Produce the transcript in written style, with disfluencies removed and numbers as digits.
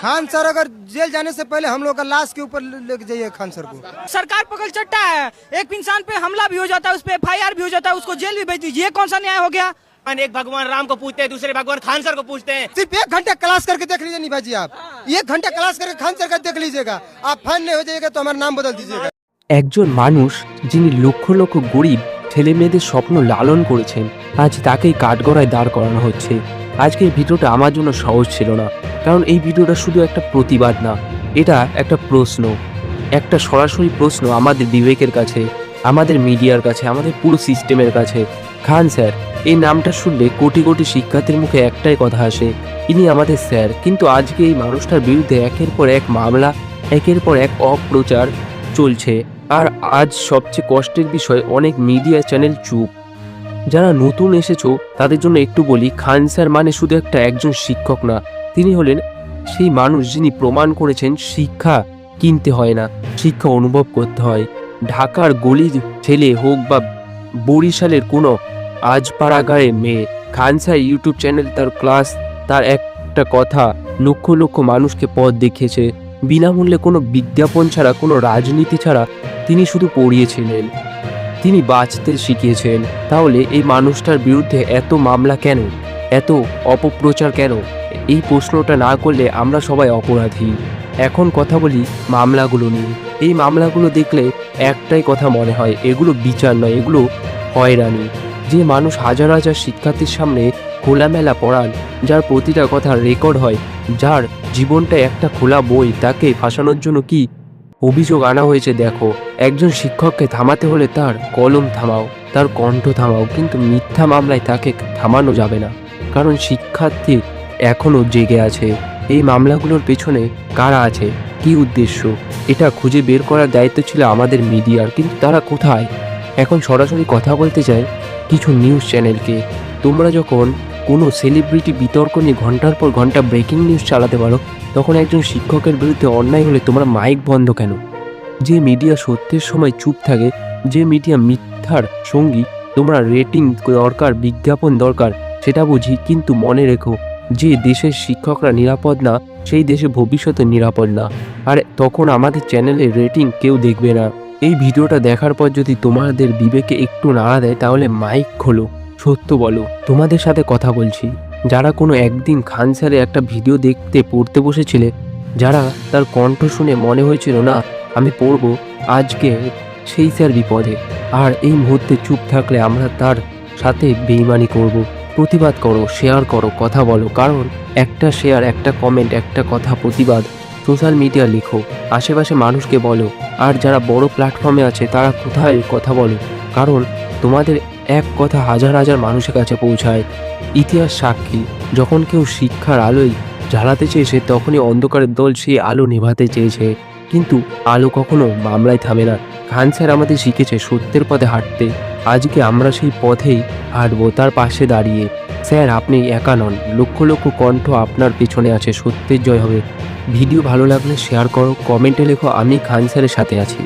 Khan sir अगर jail जाने से पहले हम लोग का लाश के ऊपर लेके जाइए खान सर को। सरकार पकड़ चट्टा है, एक इंसान पे हमला भी हो जाता है, उस पे FIR भी हो जाता है, उसको जेल भी भेज दीजिए, ये कौन सा न्याय हो गया? एक भगवान राम को पूछते हैं, दूसरे भगवान खान सर को पूछते हैं। सिर्फ 1 घंटा क्लास करके देख लीजिए निभा जी, आप 1 घंटा क्लास करके खान सर का देख लीजिएगा, आप फैन नहीं हो जाइएगा तो हमारा नाम बदल दीजिएगा। একজন মানুষ যিনি লক্ষ লক্ষ গরিব ছেলে মেয়েদের স্বপ্ন লালন করেছেন, আজ তাকেই কাঠগড়ায় দাঁড় করানো হচ্ছে। আজকে এই ভিডিওটা আমার জন্য সহজ ছিল না, কারণ এই ভিডিওটা শুধু একটা প্রতিবাদ না, এটা একটা প্রশ্ন, একটা সরাসরি প্রশ্ন আমাদের বিবেকের কাছে, আমাদের মিডিয়ার কাছে, আমাদের পুরো সিস্টেমের কাছে। খান স্যার এই নামটা শুনলে কোটি কোটি শিক্ষার্থীর মুখে একটাই কথা আসে, ইনি আমাদের স্যার। কিন্তু আজকে এই মানুষটার বিরুদ্ধে একের পর এক মামলা, একের পর এক অপপ্রচার চলছে। আর আজ সবচেয়ে কষ্টের বিষয়, অনেক মিডিয়া চ্যানেল চুপ। যারা নতুন এসেছো তাদের জন্য একটু বলি, খান স্যার মানে শুধু একজন শিক্ষক না, তিনি হলেন সেই মানুষ যিনি প্রমাণ করেছেন শিক্ষা কিনতে হয় না, শিক্ষা অনুভব করতে হয়। ঢাকার গলির ছেলে হোক বা বরিশালের কোনো আজপাড়া গাঁয়ের মেয়ে, খান স্যার ইউটিউব চ্যানেল, তার ক্লাস, তার একটা কথা লক্ষ লক্ষ মানুষকে পথ দেখিয়েছে। বিনামূল্যে কোনো বিজ্ঞাপন ছাড়া, কোনো রাজনীতি ছাড়া তিনি শুধু পড়িয়েছিলেন, তিনি বাঁচতে শিখিয়েছেন। তাহলে এই মানুষটার বিরুদ্ধে এত মামলা কেন, এত অপপ্রচার কেন? এই প্রশ্নটা না করলে আমরা সবাই অপরাধী। এখন কথা বলি মামলাগুলো নিয়ে। এই মামলাগুলো দেখলে একটাই কথা মনে হয়, এগুলো বিচার নয়, এগুলো হয়রানি। যে মানুষ হাজার হাজার শিক্ষার্থীর সামনে খোলামেলা পড়ান, যার প্রতিটা কথা রেকর্ড হয়, যার জীবনটা একটা খোলা বই, তাকে ফাঁসানোর জন্য কি অভিযোগ আনা হয়েছে দেখো। একজন শিক্ষককে থামাতে হলে তার কলম থামাও, তার কণ্ঠ থামাও, কিন্তু মিথ্যা মামলায় তাকে থামানো যাবে না, কারণ শিক্ষার্থী এখনও জেগে আছে। এই মামলাগুলোর পেছনে কারা আছে, কি উদ্দেশ্য, এটা খুঁজে বের করার দায়িত্ব ছিল আমাদের মিডিয়ার, কিন্তু তারা কোথায়? এখন সরাসরি কথা বলতে চাই কিছু নিউজ চ্যানেলকে। তোমরা যখন কোনো সেলিব্রিটি বিতর্ক নিয়ে ঘন্টার পর ঘন্টা ব্রেকিং নিউজ চালাতে পারো, তখন একজন শিক্ষকের বিরুদ্ধে অন্যায় হলে তোমরা মাইক বন্ধ কেন? যে মিডিয়া সত্যের সময় চুপ থাকে, যে মিডিয়া মিথ্যার সঙ্গী, তোমরা রেটিং দরকার, বিজ্ঞাপন দরকার, সেটা বুঝি, কিন্তু মনে রেখো, যে দেশের শিক্ষকরা নিরাপদ না, সেই দেশে ভবিষ্যতে নিরাপদ না। আর তখন আমাদের চ্যানেলে রেটিং কেউ দেখবে না। এই ভিডিওটা দেখার পর যদি তোমাদের বিবেকে একটু নাড়া দেয়, তাহলে মাইক খোলো, সত্য বলো। তোমাদের সাথে কথা বলছি, যারা কোনো একদিন খান স্যারের একটা ভিডিও দেখতে পড়তে বসেছিলে, যারা তার কণ্ঠ শুনে মনে হয়েছিল না আমি পড়বো, আজকে সেই স্যার বিপদে। আর এই মুহূর্তে চুপ থাকলে আমরা তার সাথে বেইমানি করব। প্রতিবাদ করো, শেয়ার করো, কথা বলো, কারণ একটা শেয়ার, একটা কমেন্ট, একটা কথা, প্রতিবাদ। সোশ্যাল মিডিয়া লিখো, আশেপাশে মানুষকে বলো। আর যারা বড় প্ল্যাটফর্মে আছে তারা কোথায় কথা বলো, কারণ তোমাদের এক কথা হাজার হাজার মানুষের কাছে পৌঁছায়। ইতিহাস সাক্ষী, যখন কেউ শিক্ষার আলোয় জ্বালাতে চেয়েছে, তখনই অন্ধকারের দল সেই আলো নেভাতে চেয়েছে, কিন্তু আলো কখনো মামলায় থামে না। খান স্যার আমাদের শিখেছে সত্যের পথে হাঁটতে, আজকে আমরা সেই পথেই হাঁটবো, তার পাশে দাঁড়িয়ে। স্যার আপনি একা নন, লক্ষ লক্ষ কণ্ঠ আপনার পেছনে আছে, সত্যের জয় হবে। ভিডিও ভালো লাগলে শেয়ার করো, কমেন্টে লেখো আমি খান স্যারের সাথে আছি।